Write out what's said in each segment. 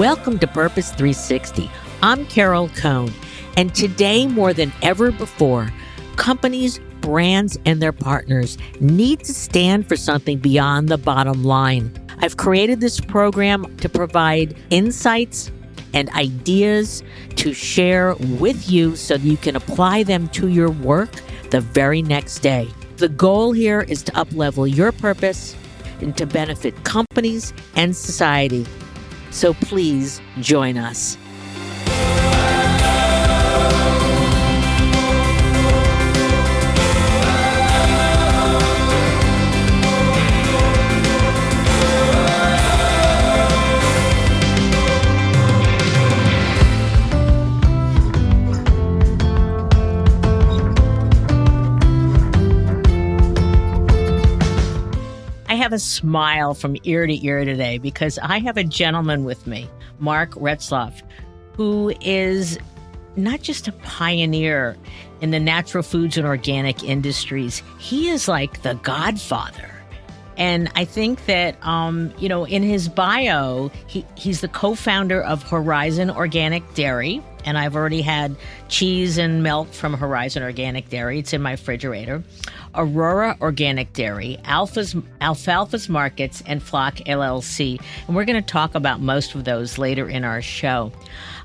Welcome to Purpose 360. I'm Carol Cohn, and today more than ever before, companies, brands, and their partners need to stand for something beyond the bottom line. I've created this program to provide insights and ideas to share with you so that you can apply them to your work the very next day. The goal here is to uplevel your purpose and to benefit companies and society. So please join us. I have a smile from ear to ear today because I have a gentleman with me, Mark Retzloff, who is not just a pioneer in the natural foods and organic industries. He is like the godfather. And I think that, in his bio, he's the co-founder of Horizon Organic Dairy. And I've already had cheese and milk from Horizon Organic Dairy. It's in my refrigerator. Aurora Organic Dairy, Alfalfa's Markets, and Flock LLC. And we're going to talk about most of those later in our show.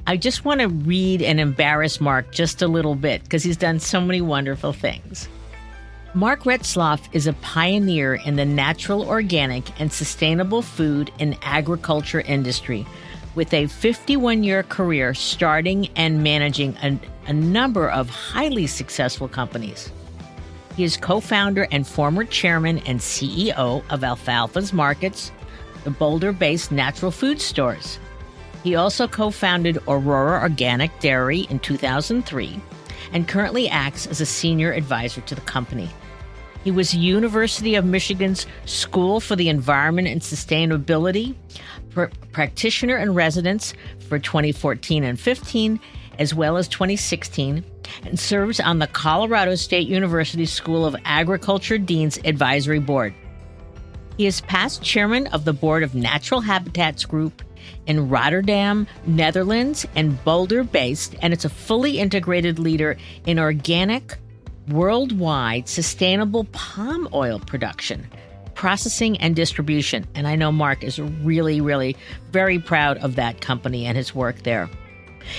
I just want to read and embarrass Mark just a little bit because he's done so many wonderful things. Mark Retzloff is a pioneer in the natural, organic, and sustainable food and agriculture industry with a 51-year career starting and managing a number of highly successful companies. He is co-founder and former chairman and CEO of Alfalfa's Markets, the Boulder-based natural food stores. He also co-founded Aurora Organic Dairy in 2003 and currently acts as a senior advisor to the company. He was University of Michigan's School for the Environment and Sustainability practitioner in residence for 2014 and 15, as well as 2016, and serves on the Colorado State University School of Agriculture Dean's Advisory Board. He is past chairman of the board of Natural Habitats Group in Rotterdam, Netherlands, and Boulder-based, and it's a fully integrated leader in organic, worldwide sustainable palm oil production, processing, and distribution. And I know Mark is really, really very proud of that company and his work there.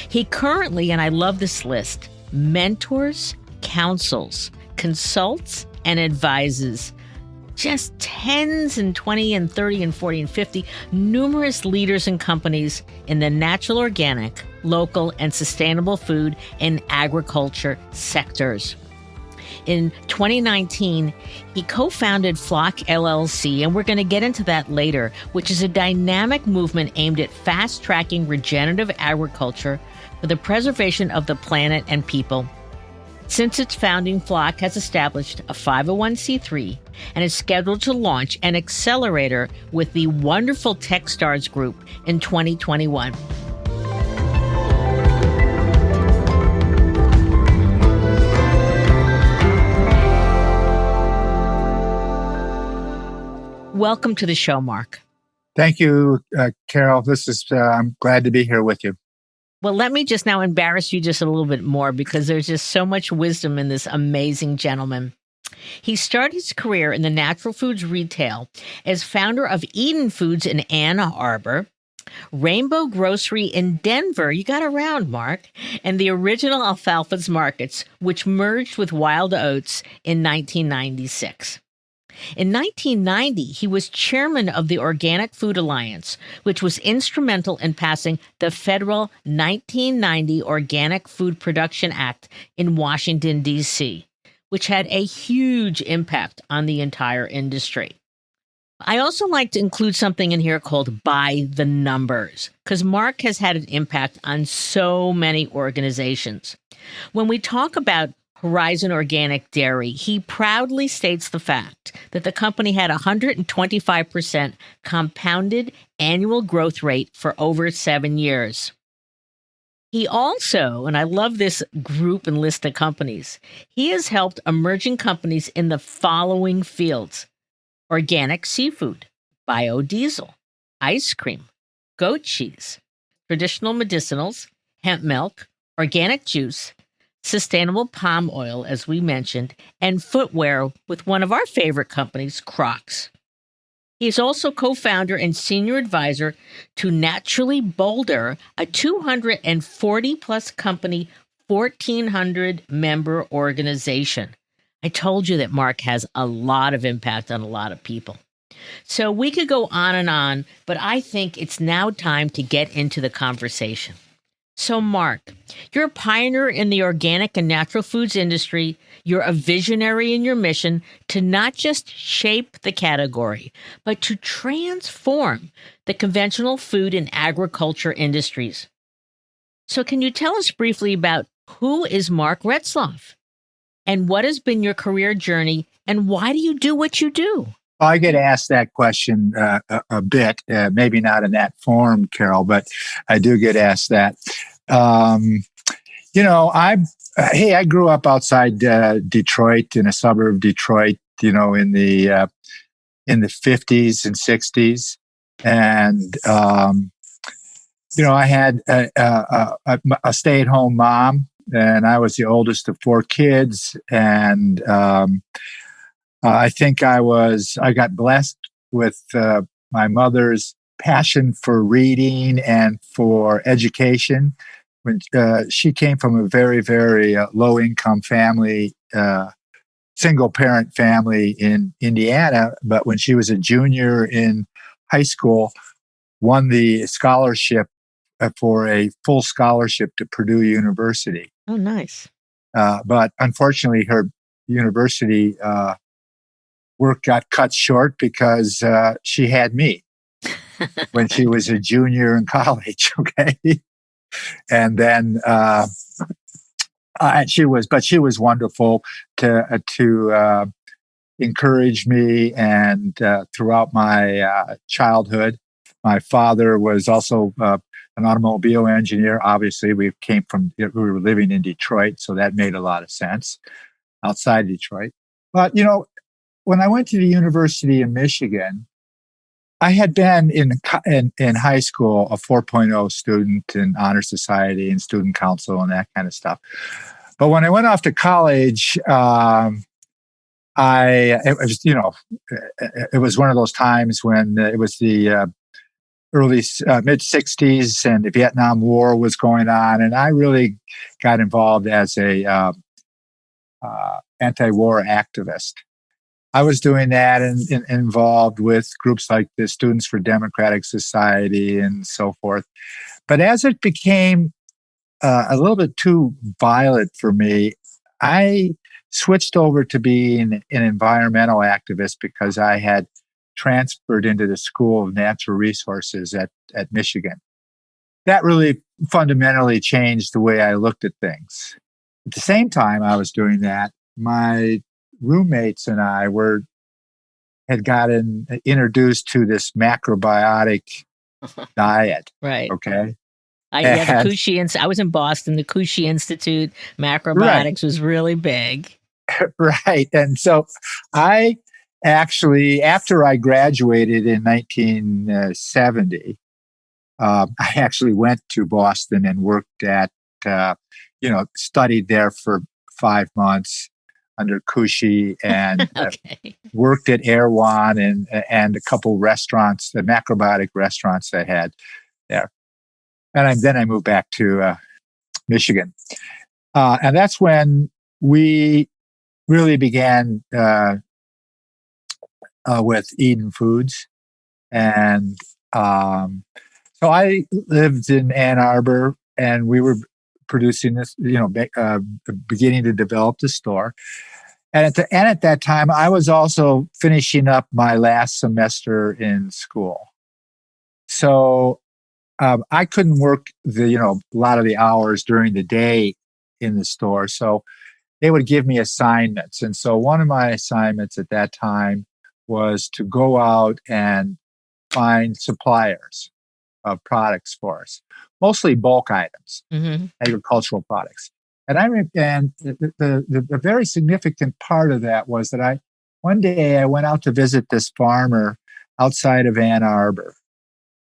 He currently, and I love this list, mentors, counsels, consults, and advises just tens and 20 and 30 and 40 and 50 numerous leaders and companies in the natural, organic, local, and sustainable food and agriculture sectors. In 2019, he co-founded Flock LLC, and we're going to get into that later, which is a dynamic movement aimed at fast-tracking regenerative agriculture for the preservation of the planet and people. Since its founding, Flock has established a 501c3 and is scheduled to launch an accelerator with the wonderful Techstars group in 2021. Welcome to the show, Mark. Thank you, Carol. I'm glad to be here with you. Well, let me just now embarrass you just a little bit more because there's just so much wisdom in this amazing gentleman. He started his career in the natural foods retail as founder of Eden Foods in Ann Arbor, Rainbow Grocery in Denver, you got around, Mark, and the original Alfalfa's Markets, which merged with Wild Oats in 1996. In 1990, he was chairman of the Organic Food Alliance, which was instrumental in passing the federal 1990 Organic Food Production Act in Washington, D.C., which had a huge impact on the entire industry. I also like to include something in here called By the Numbers, because Mark has had an impact on so many organizations. When we talk about Horizon Organic Dairy, he proudly states the fact that the company had 125% compounded annual growth rate for over 7 years. He also, and I love this group and list of companies, he has helped emerging companies in the following fields: organic seafood, biodiesel, ice cream, goat cheese, traditional medicinals, hemp milk, organic juice, sustainable palm oil, as we mentioned, and footwear with one of our favorite companies, Crocs. He is also co founder and senior advisor to Naturally Boulder, a 240 plus company, 1,400 member organization. I told you that Mark has a lot of impact on a lot of people. So we could go on, but I think it's now time to get into the conversation. So, Mark, you're a pioneer in the organic and natural foods industry. You're a visionary in your mission to not just shape the category, but to transform the conventional food and agriculture industries. So, can you tell us briefly about who is Mark Retzloff and what has been your career journey and why do you do what you do? Well, I get asked that question a bit, maybe not in that form, Carol, but I do get asked that. I grew up outside Detroit, in a suburb of Detroit, in the 50s and 60s, and I had a stay-at-home mom, and I was the oldest of four kids, and I think I got blessed with my mother's passion for reading and for education. When she came from a very, very low-income family, single-parent family in Indiana, but when she was a junior in high school, won the scholarship for a full scholarship to Purdue University. Oh, nice. But unfortunately, her university work got cut short because she had me when she was a junior in college. Okay, and then she was wonderful to encourage me, and throughout my childhood. My father was also an automobile engineer. Obviously, we were living in Detroit, so that made a lot of sense outside Detroit. But when I went to the University of Michigan, I had been in high school a 4.0 student in honor society and student council and that kind of stuff. But when I went off to college, it was one of those times when it was the early mid 60s and the Vietnam War was going on, and I really got involved as a anti-war activist. I was doing that and involved with groups like the Students for Democratic Society and so forth. But as it became a little bit too violent for me, I switched over to being an environmental activist because I had transferred into the School of Natural Resources at Michigan. That really fundamentally changed the way I looked at things. At the same time I was doing that, my roommates and I had gotten introduced to this macrobiotic diet. Right. Okay. The Cushy I was in Boston. The Cushy Institute, macrobiotics was really big. Right. And so I actually, after I graduated in 1970, I actually went to Boston and worked studied there for 5 months under Cushy and worked at Erewhon and a couple restaurants, the macrobiotic restaurants they had there. And then I moved back to Michigan. And that's when we really began with Eden Foods. And so I lived in Ann Arbor, and we were producing this, beginning to develop the store. And at that time, I was also finishing up my last semester in school. So I couldn't work a lot of the hours during the day in the store. So they would give me assignments. And so one of my assignments at that time was to go out and find suppliers of products for us, mostly bulk items, agricultural products. And the very significant part of that was that one day I went out to visit this farmer outside of Ann Arbor.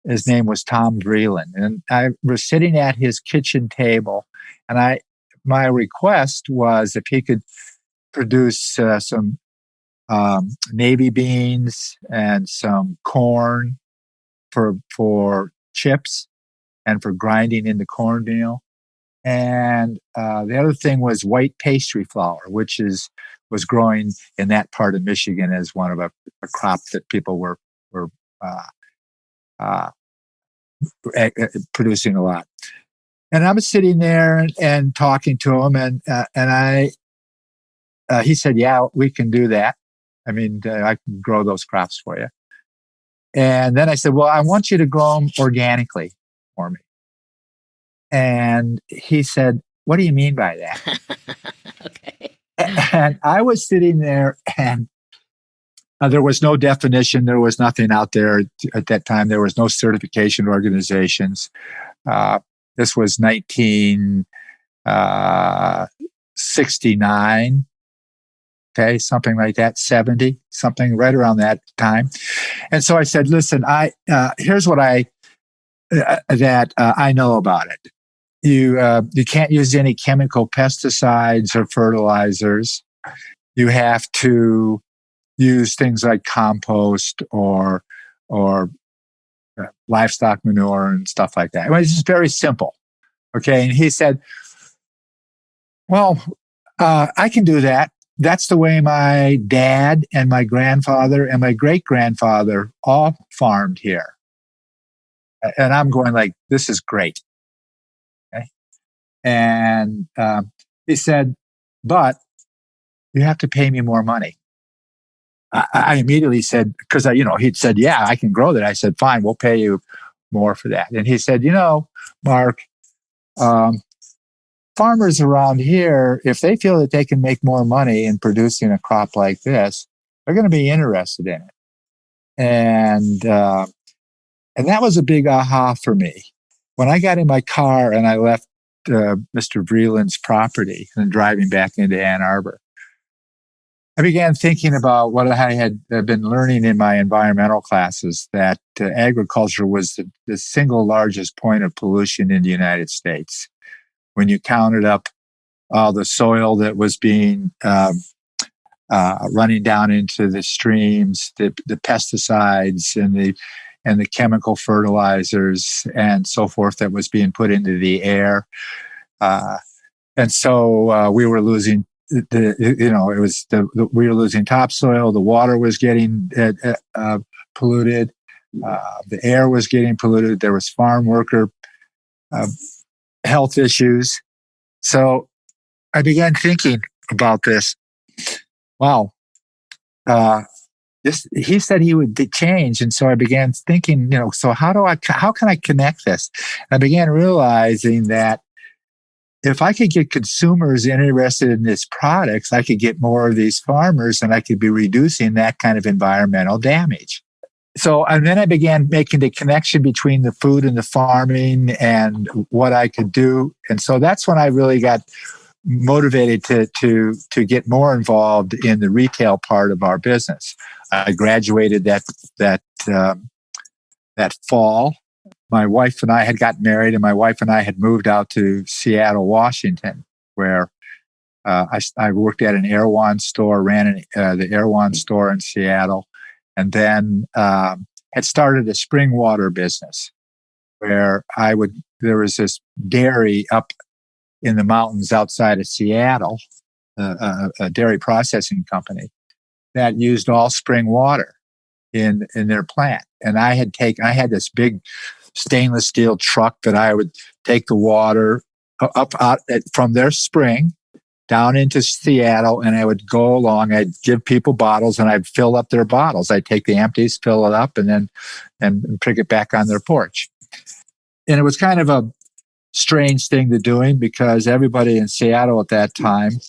His name was Tom Vreeland. And I was sitting at his kitchen table, and my request was if he could produce some navy beans and some corn for chips and for grinding into cornmeal. And the other thing was white pastry flour, which was growing in that part of Michigan as one of a crop that people were uh, uh, producing a lot. And I was sitting there and talking to him, and he said, "Yeah, we can do that. I mean, I can grow those crops for you." And then I said, "Well, I want you to grow them organically for me." And he said, "What do you mean by that?" Okay. And I was sitting there, and there was no definition. There was nothing out there at that time. There was no certification organizations. This was 1969. Okay, something like that, 70, something right around that time. And so I said, "Listen, here's what I know about it. You can't use any chemical pesticides or fertilizers. You have to use things like compost or livestock manure and stuff like that. It's just very simple." Okay, and he said, "Well, I can do that. That's the way my dad and my grandfather and my great-grandfather all farmed here." And I'm going like, "This is great." Okay? And he said, "But you have to pay me more money." I immediately said, because he'd said, "Yeah, I can grow that." I said, "Fine, we'll pay you more for that." And he said, "Mark, farmers around here, if they feel that they can make more money in producing a crop like this, they're going to be interested in it." And that was a big aha for me. When I got in my car and I left Mr. Vreeland's property and driving back into Ann Arbor, I began thinking about what I had been learning in my environmental classes, that agriculture was the single largest point of pollution in the United States. When you counted up all the soil that was being running down into the streams, the pesticides and the chemical fertilizers and so forth that was being put into the air, and so we were losing we were losing topsoil. The water was getting polluted. The air was getting polluted. There was farm worker health issues. So I began thinking about this. Wow. He said he would change. And so I began thinking, so how can I connect this? And I began realizing that if I could get consumers interested in these products, I could get more of these farmers and I could be reducing that kind of environmental damage. And then I began making the connection between the food and the farming and what I could do. And so that's when I really got motivated to get more involved in the retail part of our business. I graduated that fall. My wife and I had gotten married, and my wife and I had moved out to Seattle, Washington, where I worked at an Erewhon store, ran the Erewhon store in Seattle, and then had started a spring water business where there was this dairy up in the mountains outside of Seattle, a dairy processing company that used all spring water in their plant. And I had this big stainless steel truck that I would take the water up out from their spring down into Seattle, and I would go along. I'd give people bottles, and I'd fill up their bottles. I'd take the empties, fill it up, and pick it back on their porch. And it was kind of a strange thing to doing because everybody in Seattle at that time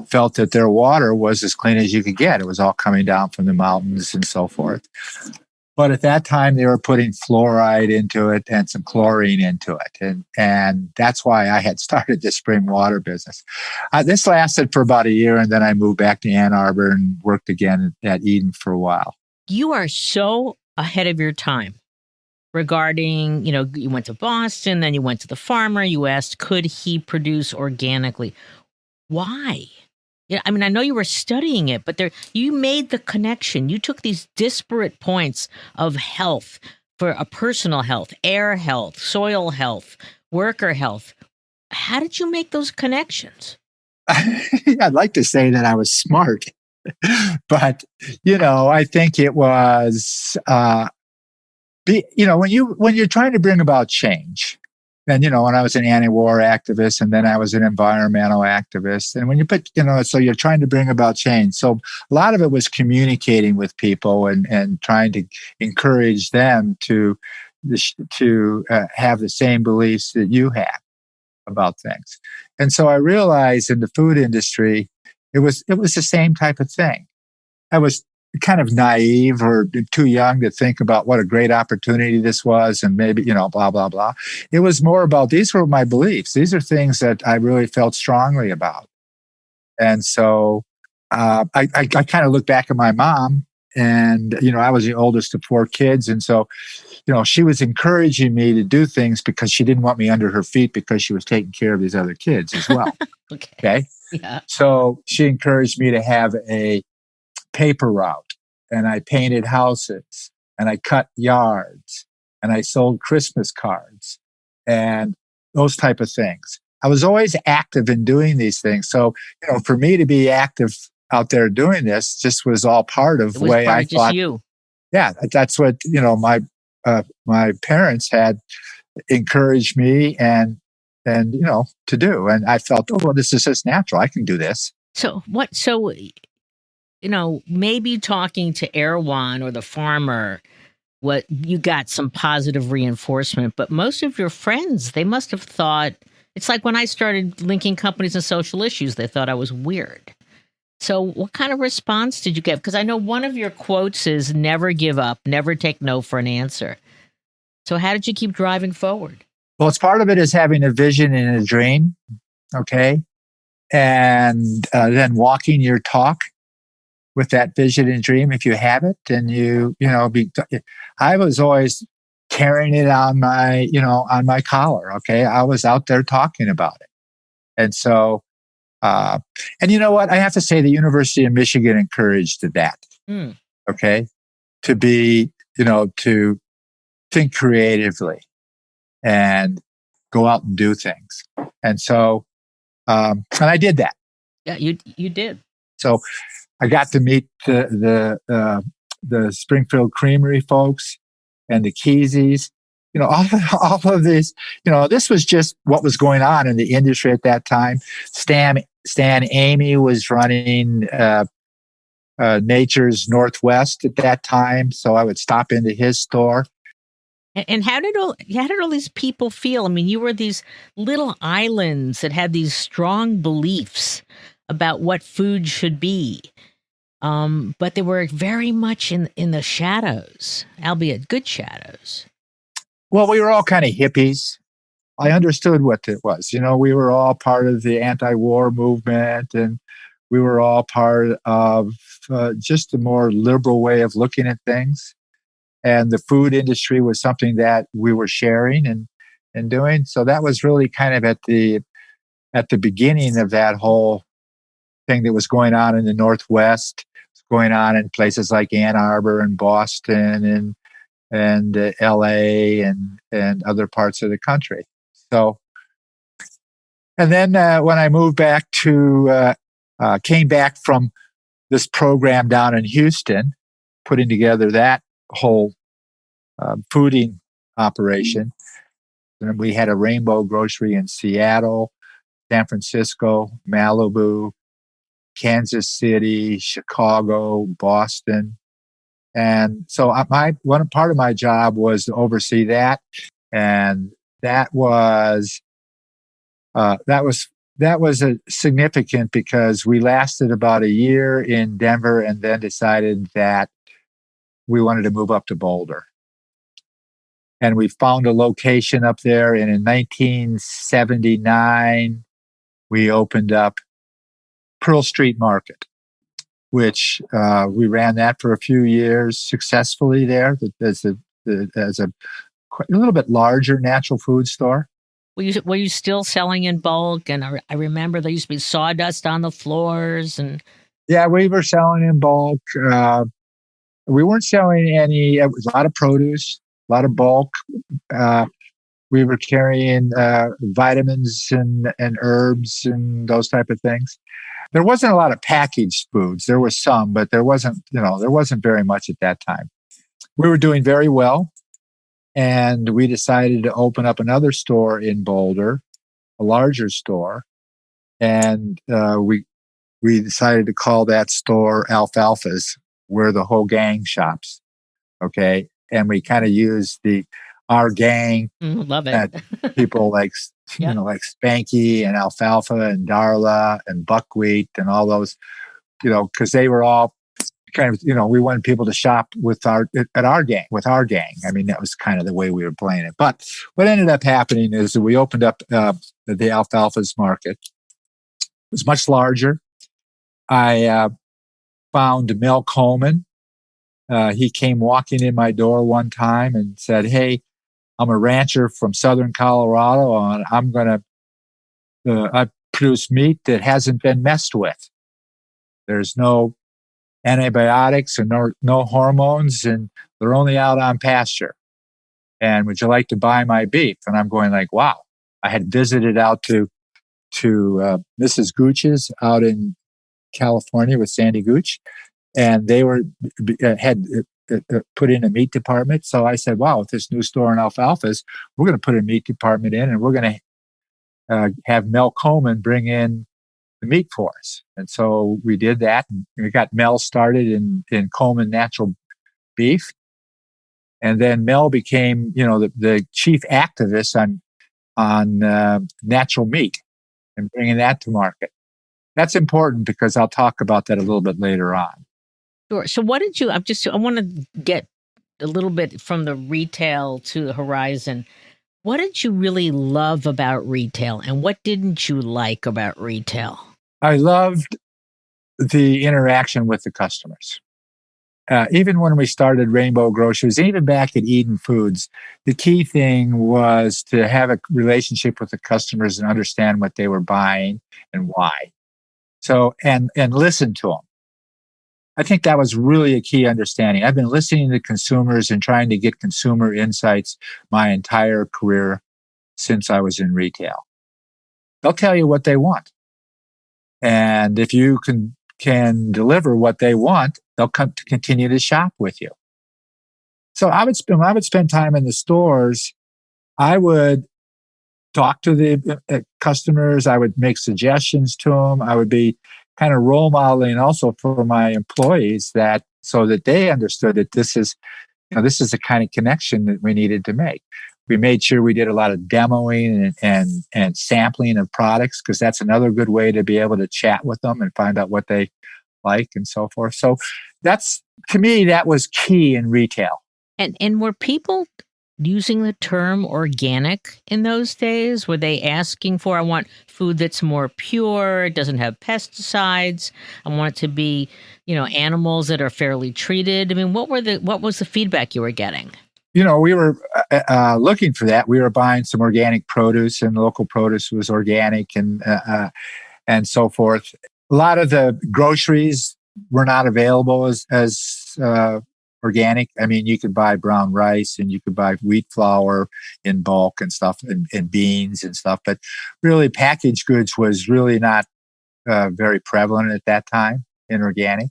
felt that their water was as clean as you could get. It was all coming down from the mountains and so forth. But at that time, they were putting fluoride into it and some chlorine into it. And that's why I had started the spring water business. This lasted for about a year, and then I moved back to Ann Arbor and worked again at Eden for a while. You are so ahead of your time. regarding, you went to Boston, then you went to the farmer, you asked, could he produce organically? Why? I mean, I know you were studying it, but you made the connection. You took these disparate points of health for a personal health, air health, soil health, worker health. How did you make those connections? I'd like to say that I was smart, but I think it was, when you're trying to bring about change. And, when I was an anti-war activist and then I was an environmental activist. And when you put, so you're trying to bring about change. So a lot of it was communicating with people and trying to encourage them to have the same beliefs that you have about things. And so I realized in the food industry, it was the same type of thing. I was kind of naive or too young to think about what a great opportunity this was and maybe, blah, blah, blah. It was more about, these were my beliefs. These are things that I really felt strongly about. And so I kind of look back at my mom and, I was the oldest of 4 kids. And so, she was encouraging me to do things because she didn't want me under her feet because she was taking care of these other kids as well. Okay. Yeah. So she encouraged me to have a paper route, and I painted houses, and I cut yards, and I sold Christmas cards and those type of things. I was always active in doing these things. So, for me to be active out there doing this just was all part of the way I thought. You. Yeah, that's what, my parents had encouraged me and to do. And I felt, oh, well, this is just natural. I can do this. So maybe talking to Erwan or the farmer, you got some positive reinforcement, but most of your friends, they must have thought, it's like when I started linking companies and social issues, they thought I was weird. So what kind of response did you get? Because I know one of your quotes is never give up, never take no for an answer. So how did you keep driving forward? Well, it's part of it is having a vision and a dream. Okay. And then walking your talk with that vision and dream, if you have it, and I was always carrying it on my collar. Okay. I was out there talking about it. And so, and you know what? I have to say the University of Michigan encouraged that. Okay. To be, to think creatively and go out and do things. And so, and I did that. Yeah, you did. So I got to meet the Springfield Creamery folks and the Keeseys. All of this. This was just what was going on in the industry at that time. Stan Amy was running Nature's Northwest at that time, so I would stop into his store. And how did all these people feel? I mean, you were these little islands that had these strong beliefs about what food should be. But they were very much in the shadows, albeit good shadows. Well, we were all kind of hippies. I understood what it was. We were all part of the anti-war movement, and we were all part of just a more liberal way of looking at things. And the food industry was something that we were sharing and doing. So that was really kind of at the beginning of that whole thing that was going on in the Northwest, going on in places like Ann Arbor and Boston and LA and other parts of the country. So, and then when I moved back came back from this program down in Houston, putting together that whole fooding operation. And we had a Rainbow Grocery in Seattle, San Francisco, Malibu, Kansas City, Chicago, Boston. And so one part of my job was to oversee that. And that was significant because we lasted about a year in Denver and then decided that we wanted to move up to Boulder. And we found a location up there. And in 1979, we opened up Pearl Street Market, which we ran that for a few years successfully there as a a little bit larger natural food store. Were you still selling in bulk? And I remember there used to be sawdust on the floors and Yeah, we were selling in bulk. We weren't selling any. It was a lot of produce, a lot of bulk. Uh, we were carrying vitamins and herbs and those type of things. There wasn't a lot of packaged foods. There was some, but there wasn't very much at that time. We were doing very well, and we decided to open up another store in Boulder, a larger store, and we decided to call that store Alfalfa's, where the whole gang shops. Okay, and we kind of used our gang. Love it. People like Yep. like Spanky and Alfalfa and Darla and Buckwheat and all those, because they were all kind of, we wanted people to shop with our gang. I mean, that was kind of the way we were playing it. But what ended up happening is that we opened up the Alfalfa's market. It was much larger. I found Mel Coleman. He came walking in my door one time and said, "Hey, I'm a rancher from southern Colorado, and I produce meat that hasn't been messed with. There's no antibiotics and no hormones, and they're only out on pasture. And would you like to buy my beef?" And I'm going like, wow. I had visited out to Mrs. Gooch's out in California with Sandy Gooch, and they had put in a meat department. So I said, wow, with this new store in Alfalfa's, we're going to put a meat department in, and we're going to have Mel Coleman bring in the meat for us. And so we did that. And we got Mel started in Coleman Natural Beef. And then Mel became, the chief activist on natural meat and bringing that to market. That's important because I'll talk about that a little bit later on. Sure. So what did I want to get a little bit from the retail to the horizon. What did you really love about retail, and what didn't you like about retail? I loved the interaction with the customers. Even when we started Rainbow Groceries, even back at Eden Foods, the key thing was to have a relationship with the customers and understand what they were buying and why. So, and listen to them. I think that was really a key understanding. I've been listening to consumers and trying to get consumer insights my entire career since I was in retail. They'll tell you what they want. And if you can deliver what they want, they'll come to continue to shop with you. So I would spend time in the stores. I would talk to the customers. I would make suggestions to them. I would be kind of role modeling also for my employees so that they understood that this is the kind of connection that we needed to make. We made sure we did a lot of demoing and sampling of products, because that's another good way to be able to chat with them and find out what they like and so forth. So to me, that was key in retail. And were people using the term organic in those days? Were they asking for, I want food that's more pure, it doesn't have pesticides, I want it to be, animals that are fairly treated? I mean, what was the feedback you were getting? We were looking for that. We were buying some organic produce, and local produce was organic and so forth. A lot of the groceries were not available as organic. I mean, you could buy brown rice and you could buy wheat flour in bulk and stuff, and beans and stuff. But really, packaged goods was really not very prevalent at that time in organic.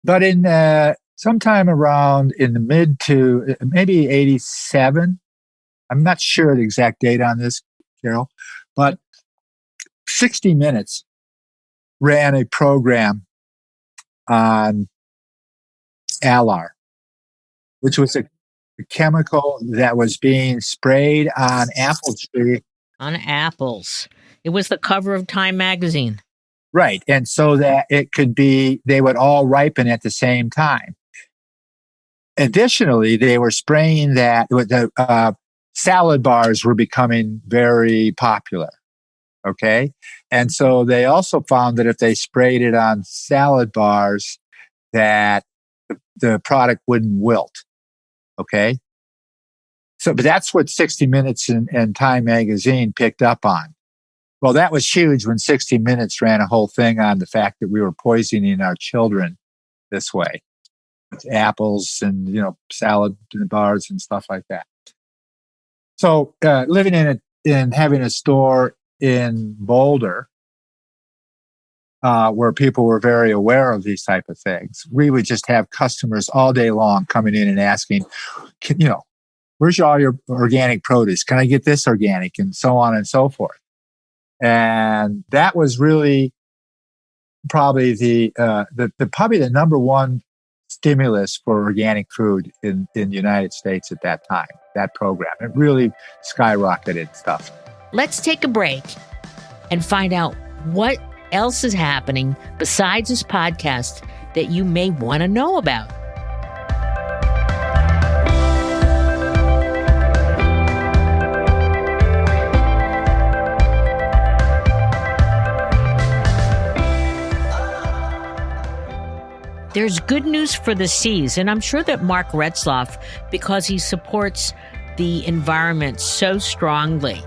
But in sometime around in the mid to maybe 87, I'm not sure the exact date on this, Carol, but 60 Minutes ran a program on Alar, which was a chemical that was being sprayed on apple tree. On apples. It was the cover of Time magazine. Right. And so that they would all ripen at the same time. Additionally, they were spraying that the salad bars were becoming very popular. Okay. And so they also found that if they sprayed it on salad bars, that the product wouldn't wilt. Okay. So, but that's what 60 Minutes and Time Magazine picked up on. Well, that was huge when 60 Minutes ran a whole thing on the fact that we were poisoning our children this way. With apples and, salad bars and stuff like that. So living in having a store in Boulder, where people were very aware of these type of things, we would just have customers all day long coming in and asking, where's all your organic produce? Can I get this organic? And so on and so forth. And that was really probably the number one stimulus for organic food in the United States at that time, that program. It really skyrocketed stuff. Let's take a break and find out what else is happening besides this podcast that you may want to know about. There's good news for the seas, and I'm sure that Mark Retzloff, because he supports the environment so strongly,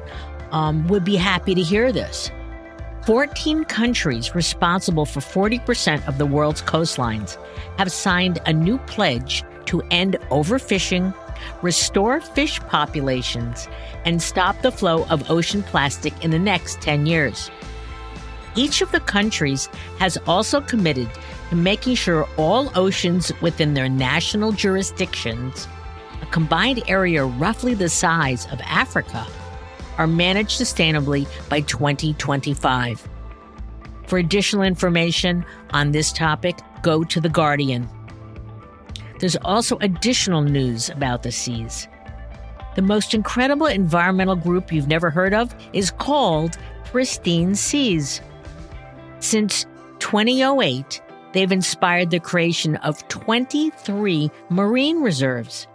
would be happy to hear this. 14 countries responsible for 40% of the world's coastlines have signed a new pledge to end overfishing, restore fish populations, and stop the flow of ocean plastic in the next 10 years. Each of the countries has also committed to making sure all oceans within their national jurisdictions, a combined area roughly the size of Africa, are managed sustainably by 2025. For additional information on this topic, go to The Guardian. There's also additional news about the seas. The most incredible environmental group you've never heard of is called Pristine Seas. Since 2008, they've inspired the creation of 23 marine reserves,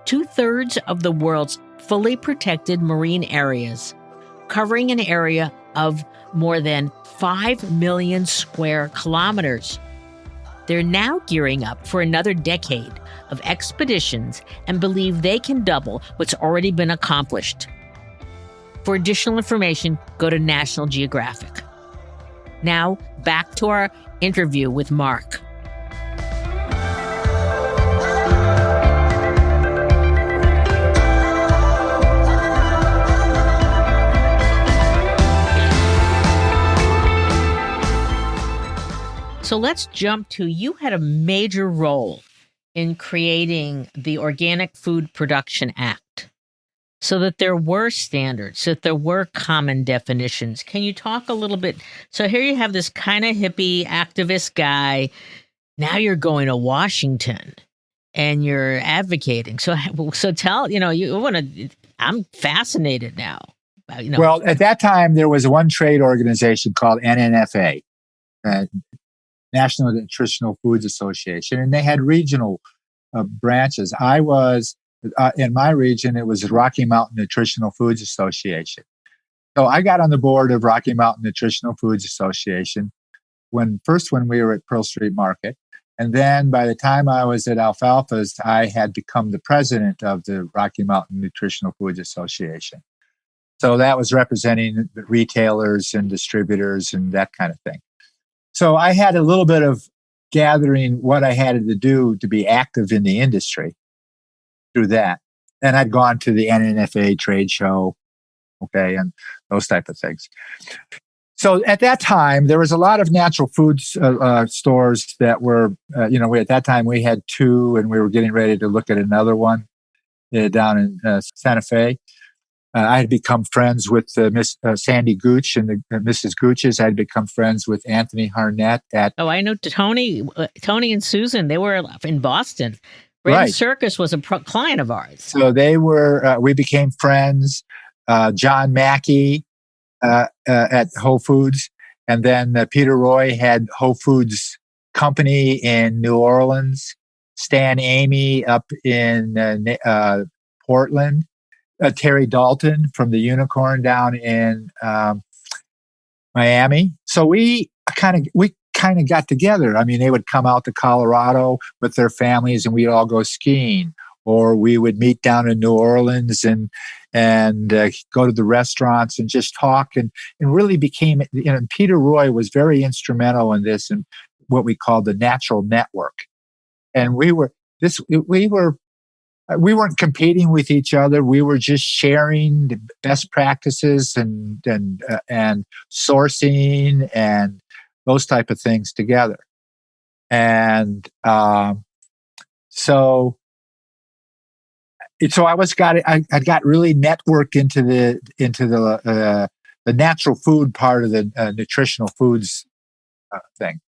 2/3 of the world's fully protected marine areas, covering an area of more than 5 million square kilometers. They're now gearing up for another decade of expeditions and believe they can double what's already been accomplished. For additional information, go to National Geographic. Now, back to our interview with Mark. So let's jump to, you had a major role in creating the Organic Food Production Act, so that there were standards, so that there were common definitions. Can you talk a little bit? So here you have this kind of hippie activist guy. Now you're going to Washington and you're advocating. So tell, you want to, I'm fascinated now. Well, at that time, there was one trade organization called NNFA, National Nutritional Foods Association, and they had regional branches. I was, in my region, it was Rocky Mountain Nutritional Foods Association. So I got on the board of Rocky Mountain Nutritional Foods Association when we were at Pearl Street Market. And then by the time I was at Alfalfa's, I had become the president of the Rocky Mountain Nutritional Foods Association. So that was representing the retailers and distributors and that kind of thing. So I had a little bit of gathering what I had to do to be active in the industry through that. And I'd gone to the NNFA trade show, and those type of things. So at that time, there was a lot of natural food stores that were, at that time we had 2, and we were getting ready to look at another one down in Santa Fe. I had become friends with Miss Sandy Gooch and the Mrs. Gooches. I had become friends with Anthony Harnett at. Oh, I know Tony and Susan. They were in Boston. Braden Circus was a client of ours. So they were. We became friends. John Mackey at Whole Foods, and then Peter Roy had Whole Foods Company in New Orleans. Stan Amy up in Portland. Terry Dalton from the Unicorn down in Miami. So we kind of got together. I mean, they would come out to Colorado with their families, and we'd all go skiing or we would meet down in New Orleans and go to the restaurants and just talk and really became, Peter Roy was very instrumental in this and what we call the natural network. And we weren't competing with each other. We were just sharing the best practices and sourcing and those type of things together. And so I got really networked into the natural food part of the nutritional foods thing.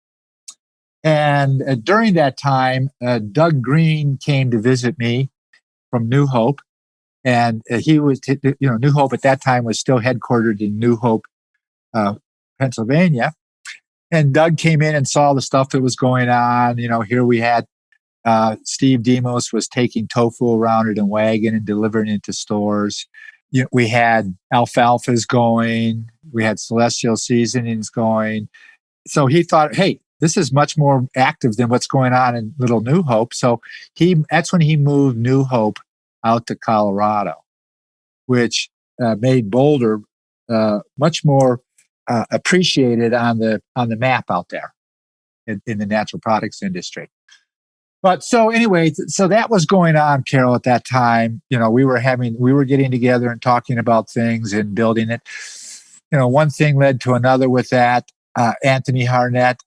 And during that time, Doug Green came to visit me from New Hope, and he was, New Hope at that time was still headquartered in New Hope, Pennsylvania. And Doug came in and saw the stuff that was going on. Here we had Steve Demos was taking tofu around in a wagon and delivering it to stores. We had alfalfas going. We had celestial seasonings going. So he thought, hey, this is much more active than what's going on in Little New Hope. So that's when he moved New Hope out to Colorado, which made Boulder much more appreciated on the map out there in the natural products industry. But so anyway, so that was going on, Carol, at that time. We were getting together and talking about things and building it. One thing led to another with that. Anthony Harnett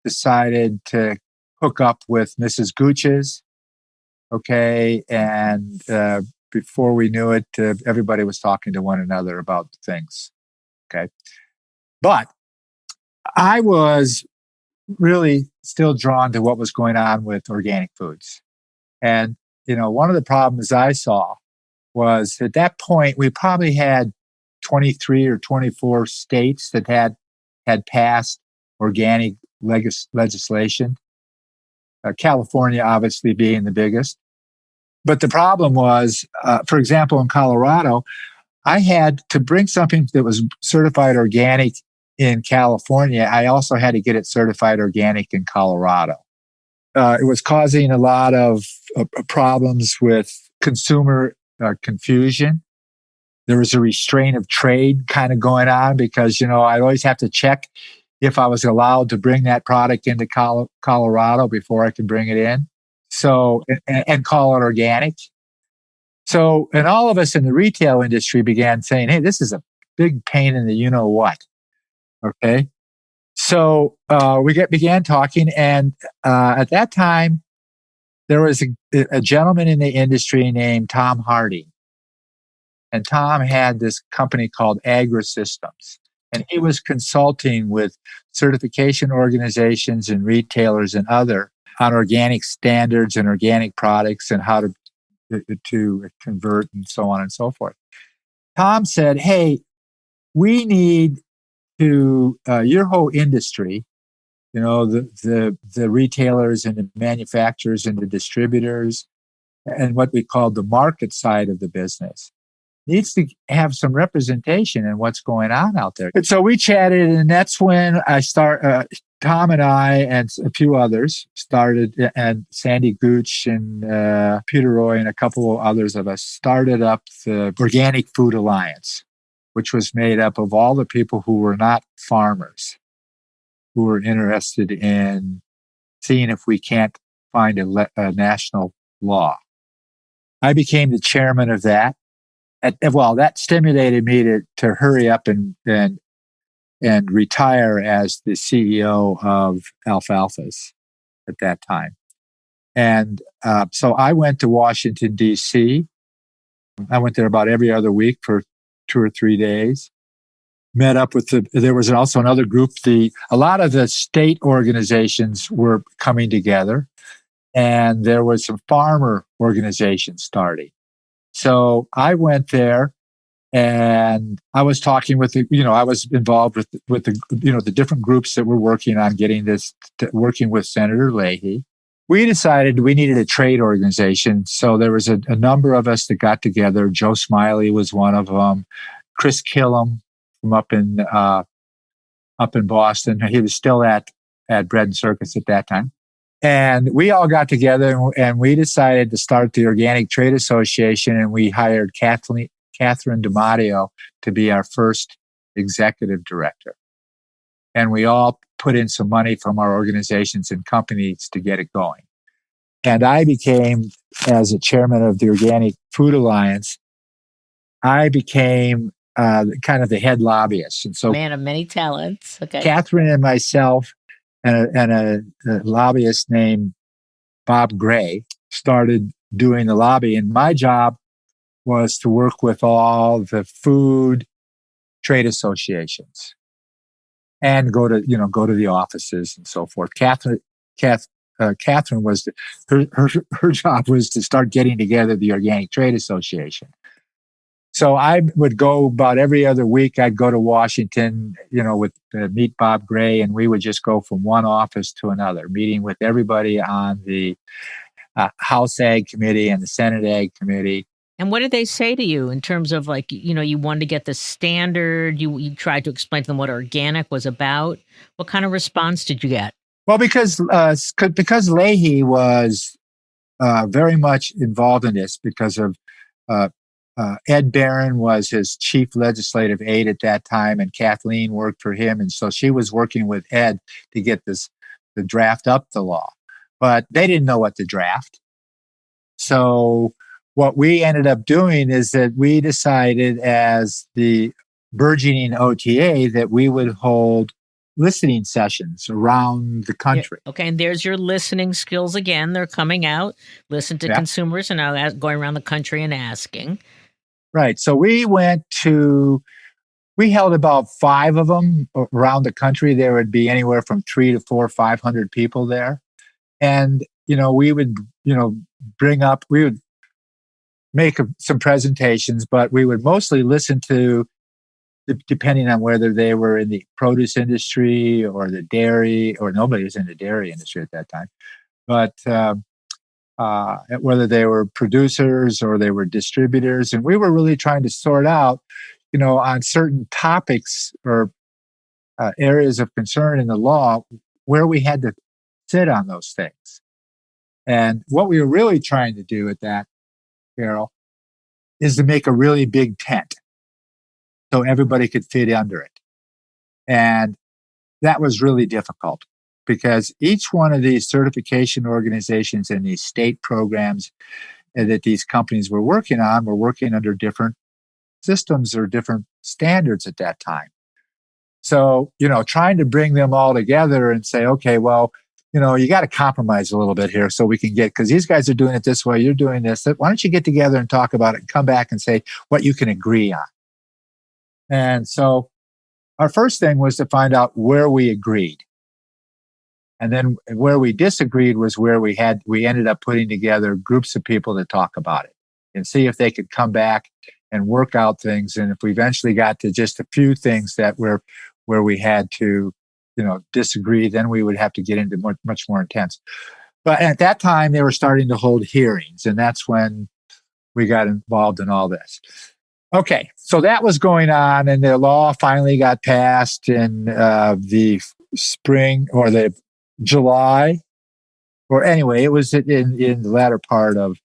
decided to hook up with Mrs. Gooch's. Okay. And before we knew it, everybody was talking to one another about things. Okay. But I was really still drawn to what was going on with organic foods. And, one of the problems I saw was at that point, we probably had 23 or 24 states that had passed organic legislation. California obviously being the biggest. But the problem was, for example, in Colorado, I had to bring something that was certified organic in California. I also had to get it certified organic in Colorado. It was causing a lot of problems with consumer confusion. There was a restraint of trade kind of going on because, I always have to check if I was allowed to bring that product into Colorado before I could bring it in. So, and call it organic. So, and all of us in the retail industry began saying, hey, this is a big pain in the you-know-what. Okay. So, we began talking. And at that time, there was a gentleman in the industry named Tom Hardy. And Tom had this company called AgriSystems. And he was consulting with certification organizations and retailers and other on organic standards and organic products and how to convert and so on and so forth. Tom said, hey, we need to, your whole industry, the retailers and the manufacturers and the distributors and what we call the market side of the business needs to have some representation in what's going on out there. And so we chatted, and that's when Tom and I and a few others started, and Sandy Gooch and Peter Roy and a couple of others of us started up the Organic Food Alliance, which was made up of all the people who were not farmers, who were interested in seeing if we can't find a national law. I became the chairman of that. That stimulated me to hurry up and retire as the CEO of Alfalfa's at that time. And so I went to Washington, D.C. I went there about every other week for 2 or 3 days. Met up with there was also another group. A lot of the state organizations were coming together, and there was some farmer organizations starting. So I went there, and I was talking with I was involved with the different groups that were working on getting this, working with Senator Leahy. We decided we needed a trade organization. So there was a number of us that got together. Joe Smiley was one of them. Chris Killam from up in Boston. He was still at Bread and Circus at that time. And we all got together and we decided to start the Organic Trade Association, and we hired Catherine DiMatteo to be our first executive director. And we all put in some money from our organizations and companies to get it going. And I became, as a chairman of the Organic Food Alliance, I became kind of the head lobbyist. And so, man of many talents. Okay. Catherine and myself and a lobbyist named Bob Gray started doing the lobby. And my job was to work with all the food trade associations and go to the offices and so forth. Catherine was her job was to start getting together the Organic Trade Association. So I would go about every other week. I'd go to Washington, with meet Bob Gray, and we would just go from one office to another, meeting with everybody on the House Ag Committee and the Senate Ag Committee. And what did they say to you in terms of you wanted to get the standard? You tried to explain to them what organic was about. What kind of response did you get? Well, because Leahy was very much involved in this because of Ed Barron was his chief legislative aide at that time, and Kathleen worked for him. And so she was working with Ed to get the draft up the law. But they didn't know what to draft. So what we ended up doing is that we decided, as the burgeoning OTA, that we would hold listening sessions around the country. Yeah. Okay, and there's your listening skills again. They're coming out. Listen to consumers and now going around the country and asking. Right. So we held about 5 of them around the country. There would be anywhere from 300 to 400, 500 people there. And, we would, we would make some presentations, but we would mostly listen to, depending on whether they were in the produce industry or the dairy, or nobody was in the dairy industry at that time, but whether they were producers or they were distributors. And we were really trying to sort out, on certain topics or areas of concern in the law, where we had to sit on those things. And what we were really trying to do at that, Carol, is to make a really big tent so everybody could fit under it. And that was really difficult because each one of these certification organizations and these state programs that these companies were working on were working under different systems or different standards at that time. So, trying to bring them all together and say, okay, well, you got to compromise a little bit here so we can because these guys are doing it this way, you're doing this. Why don't you get together and talk about it and come back and say what you can agree on? And so our first thing was to find out where we agreed. And then where we disagreed was where we ended up putting together groups of people to talk about it and see if they could come back and work out things. And if we eventually got to just a few things that were where we had to, disagree, then we would have to get into much more intense. But at that time, they were starting to hold hearings, and that's when we got involved in all this. Okay, so that was going on, and the law finally got passed in the spring or the July, or anyway, it was in the latter part of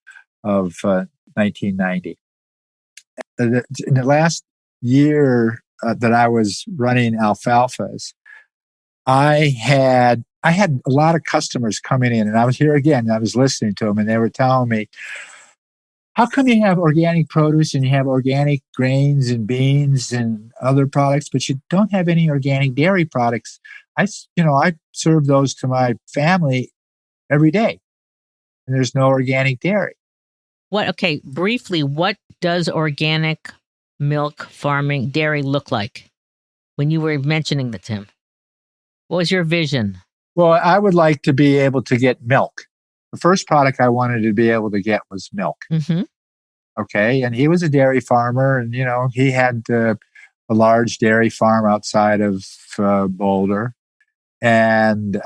1990. In the last year that I was running Alfalfas, I had a lot of customers coming in, and I was here again. I was listening to them, and they were telling me, how come you have organic produce and you have organic grains and beans and other products, but you don't have any organic dairy products? I serve those to my family every day, and there's no organic dairy. Okay, briefly, what does organic milk farming dairy look like when you were mentioning the Tim? What was your vision? Well, I would like to be able to get milk. The first product I wanted to be able to get was milk. Mm-hmm. Okay. And he was a dairy farmer, and, he had a large dairy farm outside of Boulder. And,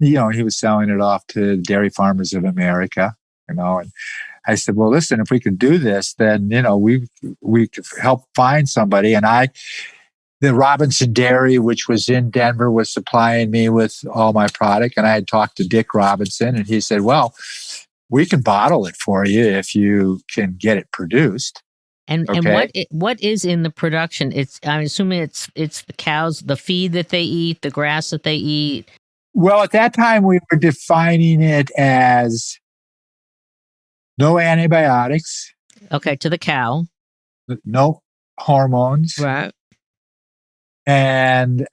he was selling it off to Dairy Farmers of America, and I said, well, listen, if we could do this, then, we could help find somebody. And the Robinson Dairy, which was in Denver, was supplying me with all my product. And I had talked to Dick Robinson, and he said, well, we can bottle it for you if you can get it produced. And what is in the production? I'm assuming it's the cows, the feed that they eat, the grass that they eat. Well, at that time we were defining it as no antibiotics. Okay, to the cow. No hormones. Right. And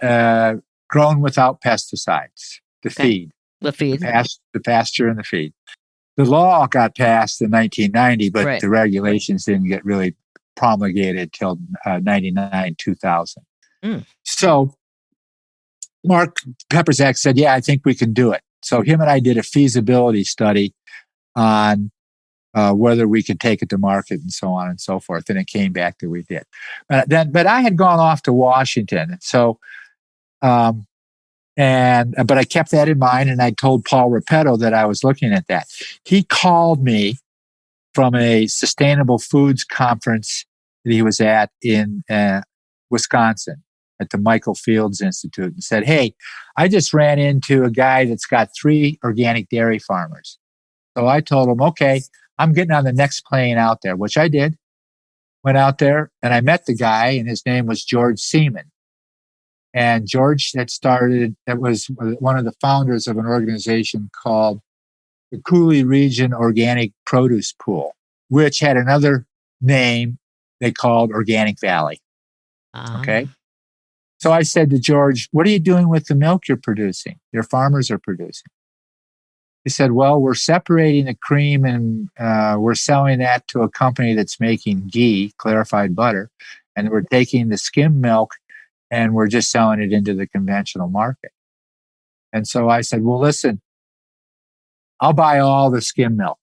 grown without pesticides. The feed. The feed. The pasture and the feed. The law got passed in 1990, but the regulations didn't get really promulgated till 99, 2000. So Mark Pepperzak said, yeah, I think we can do it. So him and I did a feasibility study on whether we could take it to market and so on and so forth. And it came back that we did. But I had gone off to Washington. So, but I kept that in mind, and I told Paul Repetto that I was looking at that. He called me from a sustainable foods conference that he was at in Wisconsin at the Michael Fields Institute, and said, hey, I just ran into a guy that's got 3 organic dairy farmers. So I told him, okay, I'm getting on the next plane out there, which I did. Went out there and I met the guy, and his name was George Seaman. And George was one of the founders of an organization called the Cooley Region Organic Produce Pool, which had another name they called Organic Valley. Okay. So I said to George, what are you doing with the milk you're producing? Your farmers are producing. He said, well, we're separating the cream and we're selling that to a company that's making ghee, clarified butter. And we're taking the skim milk and we're just selling it into the conventional market. And so I said, well, listen, I'll buy all the skim milk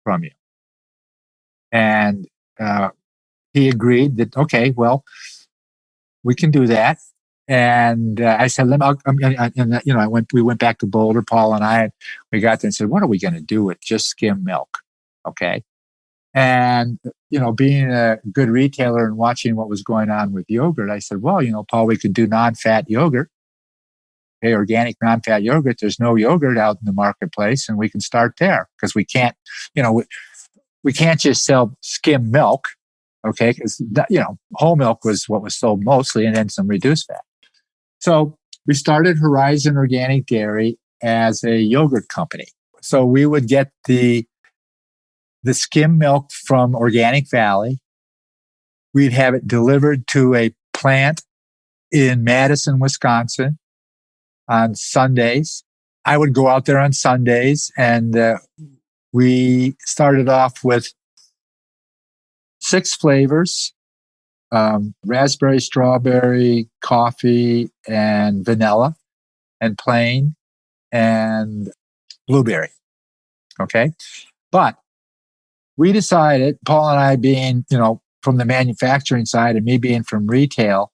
from you. And he agreed that, okay, well, we can do that. And I said, we went back to Boulder, Paul and I, and we got there and said, what are we going to do with just skim milk? Okay. And, being a good retailer and watching what was going on with yogurt, I said, well, Paul, we could do non-fat yogurt. Okay, organic non-fat yogurt. There's no yogurt out in the marketplace, and we can start there because we can't, we can't just sell skim milk. Okay, because whole milk was what was sold mostly, and then some reduced fat. So we started Horizon Organic Dairy as a yogurt company. So we would get the skim milk from Organic Valley. We'd have it delivered to a plant in Madison, Wisconsin on Sundays. I would go out there on Sundays, and we started off with 6 flavors, raspberry, strawberry, coffee, and vanilla, and plain, and blueberry. Okay. But we decided, Paul and I being, from the manufacturing side and me being from retail,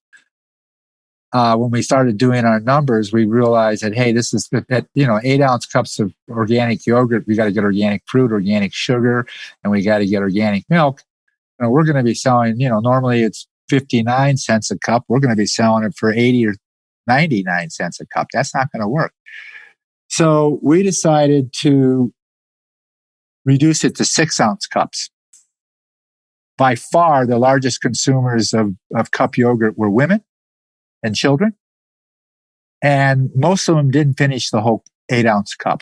when we started doing our numbers, we realized that, hey, this is that 8-ounce cups of organic yogurt. We got to get organic fruit, organic sugar, and we got to get organic milk. We're going to be selling, normally it's 59 cents a cup. We're going to be selling it for 80 or 99 cents a cup. That's not going to work. So we decided to reduce it to 6-ounce cups. By far, the largest consumers of cup yogurt were women and children. And most of them didn't finish the whole 8-ounce cup.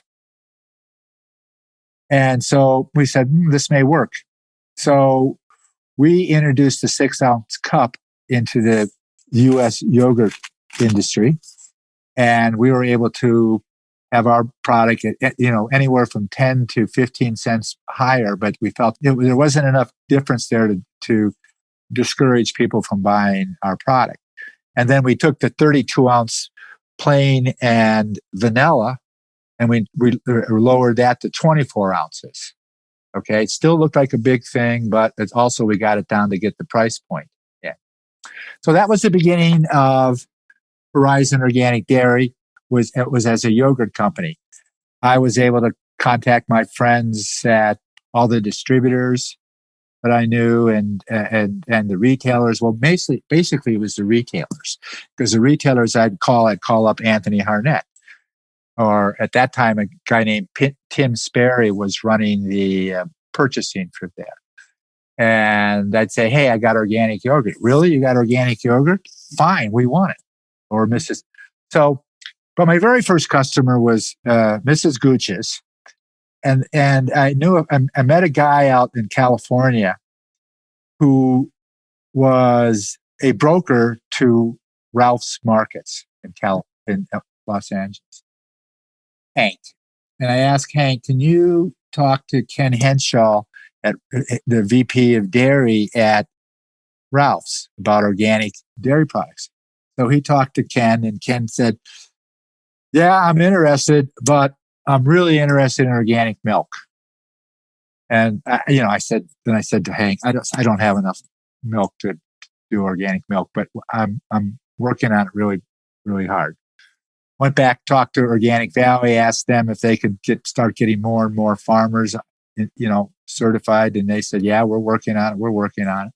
And so we said, this may work. So we introduced the 6-ounce cup into the U.S. yogurt industry, and we were able to have our product at anywhere from 10 to 15 cents higher, but we felt there wasn't enough difference there to discourage people from buying our product. And then we took the 32-ounce plain and vanilla, and we lowered that to 24 ounces. Okay, it still looked like a big thing, but it's also we got it down to get the price point. Yeah. So that was the beginning of Horizon Organic Dairy. It was as a yogurt company. I was able to contact my friends at all the distributors that I knew, and the retailers. Well, basically it was the retailers, because the retailers I'd call up Anthony Harnett, or at that time a guy named Tim Sperry was running the purchasing for there. And I'd say, hey, I got organic yogurt. Really? You got organic yogurt? Fine, we want it. Or Mrs. So, but my very first customer was Mrs. Gooch's. And I met a guy out in California who was a broker to Ralph's Markets in Los Angeles, Hank. And I asked Hank, can you talk to Ken Henshaw, at the VP of dairy at Ralph's, about organic dairy products? So he talked to Ken, and Ken said, yeah, I'm interested, but I'm really interested in organic milk. And I said to Hank, I don't have enough milk to do organic milk, but I'm working on it really, really hard. Went back, talked to Organic Valley, asked them if they could start getting more and more farmers, certified, and they said, yeah, we're working on it.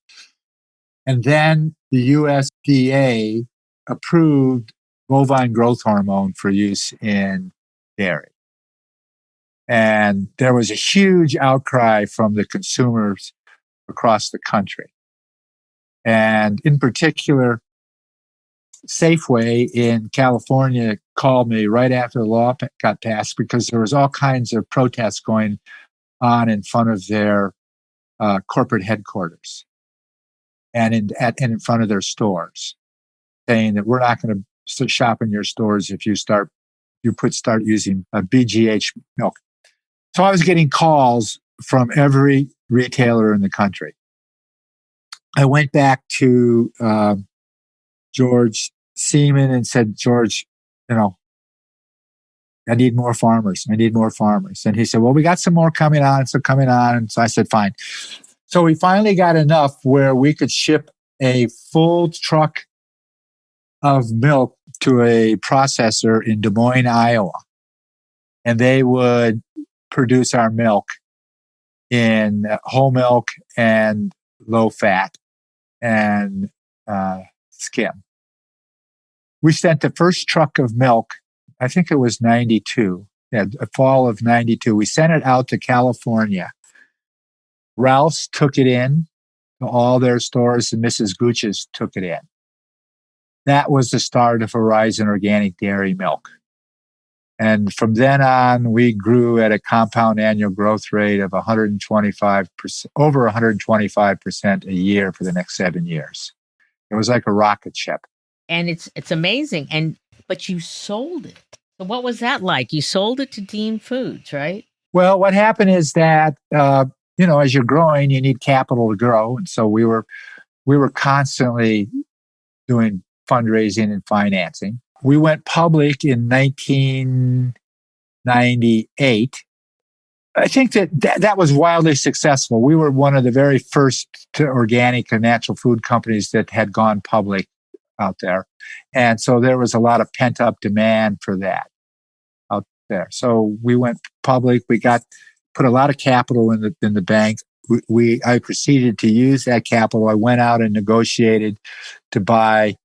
And then the USDA approved bovine growth hormone for use in dairy. And there was a huge outcry from the consumers across the country. And in particular, Safeway in California called me right after the law got passed, because there was all kinds of protests going on in front of their corporate headquarters and in front of their stores, saying that we're not going to shop in your stores if you start using BGH milk. So I was getting calls from every retailer in the country. I went back to George Seaman and said, George, I need more farmers. And he said, well, we got some more coming on. And so I said, fine. So we finally got enough where we could ship a full truck of milk to a processor in Des Moines, Iowa. And they would produce our milk in whole milk and low fat and skim. We sent the first truck of milk, I think it was 92, fall of 92. We sent it out to California. Ralph's took it in to all their stores, and Mrs. Gooch's took it in. That was the start of Horizon Organic Dairy Milk. And from then on, we grew at a compound annual growth rate of 125%, over 125% a year for the next 7 years. It was like a rocket ship. And it's amazing. But you sold it. So what was that like? You sold it to Dean Foods, right? Well, what happened is that, as you're growing, you need capital to grow. And so we were constantly doing fundraising and financing. We went public in 1998. I think that was wildly successful. We were one of the very first organic and natural food companies that had gone public out there. And so there was a lot of pent up demand for that out there. So we went public. We put a lot of capital in the bank. I proceeded to use that capital. I went out and negotiated to buy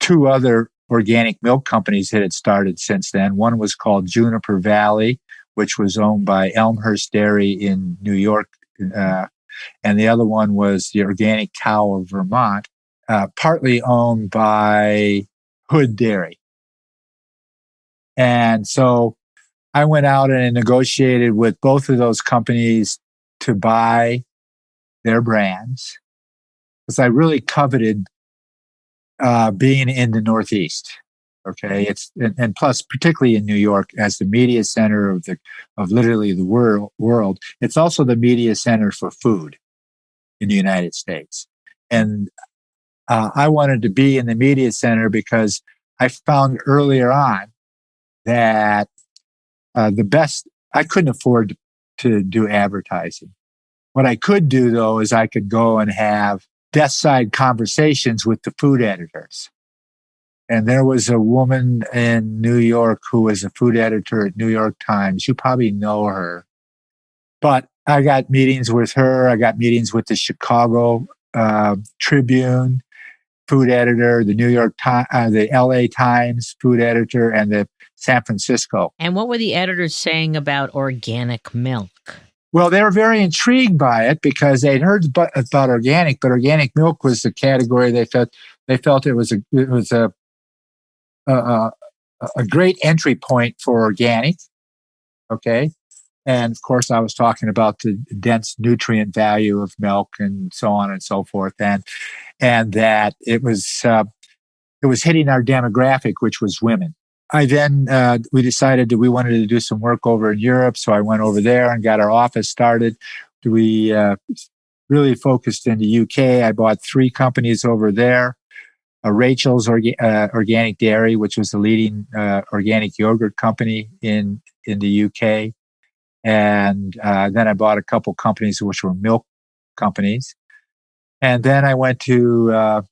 2 other organic milk companies that had started since then. One was called Juniper Valley, which was owned by Elmhurst Dairy in New York. And the other one was the Organic Cow of Vermont, partly owned by Hood Dairy. And so I went out and negotiated with both of those companies to buy their brands, because I really coveted being in the Northeast. Okay, and plus, particularly in New York, as the media center of literally the world, it's also the media center for food in the United States. And I wanted to be in the media center because I found earlier on that I couldn't afford to do advertising. What I could do, though, is I could go and have desk side conversations with the food editors. And there was a woman in New York who was a food editor at New York Times. You probably know her. But I got meetings with her. I got meetings with the Chicago Tribune food editor, the New York Times, the LA Times food editor, and the San Francisco. And what were the editors saying about organic milk? Well, they were very intrigued by it because they'd heard about organic, but organic milk was the category they felt it was a great entry point for organic. Okay. And of course, I was talking about the dense nutrient value of milk and so on and so forth, and that it was hitting our demographic, which was women. We decided that we wanted to do some work over in Europe, so I went over there and got our office started. We really focused in the UK. I bought 3 companies over there. Rachel's Organic Dairy, which was the leading organic yogurt company in the UK. And then I bought a couple companies which were milk companies. And then I went to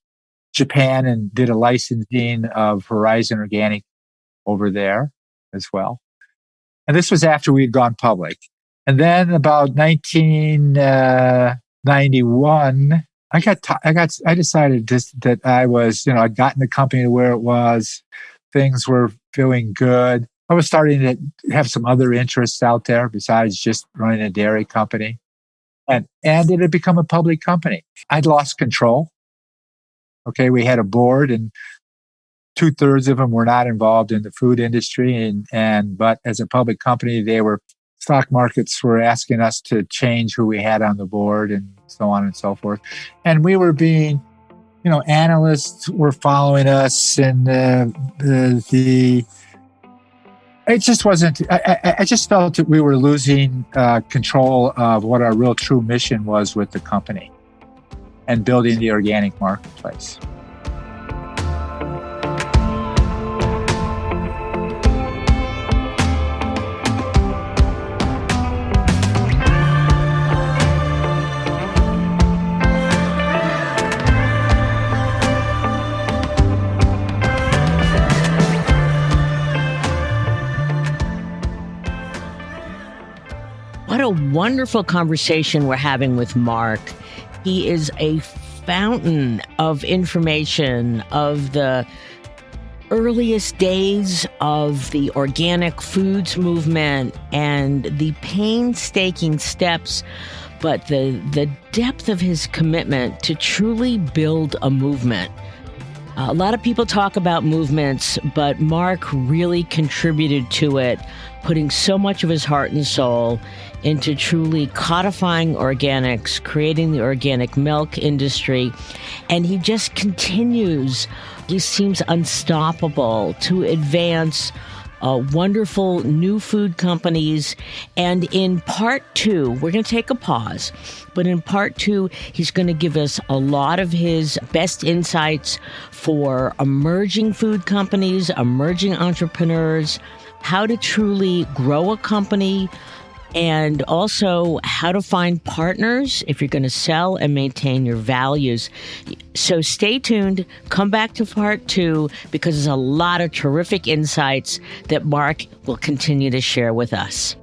Japan and did a licensing of Horizon Organic over there as well. And this was after we'd gone public. And then about 1991, I decided that I was, I'd gotten the company to where it was. Things were feeling good. I was starting to have some other interests out there besides just running a dairy company. And it had become a public company. I'd lost control. Okay, we had a board and 2/3 of them were not involved in the food industry. But as a public company, stock markets were asking us to change who we had on the board and so on and so forth. And we were being, analysts were following us, and it just wasn't. I just felt that we were losing control of what our real true mission was with the company and building the organic marketplace. What a wonderful conversation we're having with Mark. He is a fountain of information of the earliest days of the organic foods movement and the painstaking steps, but the depth of his commitment to truly build a movement. A lot of people talk about movements, but Mark really contributed to it, putting so much of his heart and soul into truly codifying organics, creating the organic milk industry. And he just continues, he seems unstoppable to advance wonderful new food companies. And in part 2, we're going to take a pause, but in part 2, he's going to give us a lot of his best insights for emerging food companies, emerging entrepreneurs, how to truly grow a company, and also how to find partners if you're going to sell and maintain your values. So stay tuned. Come back to part 2 because there's a lot of terrific insights that Mark will continue to share with us.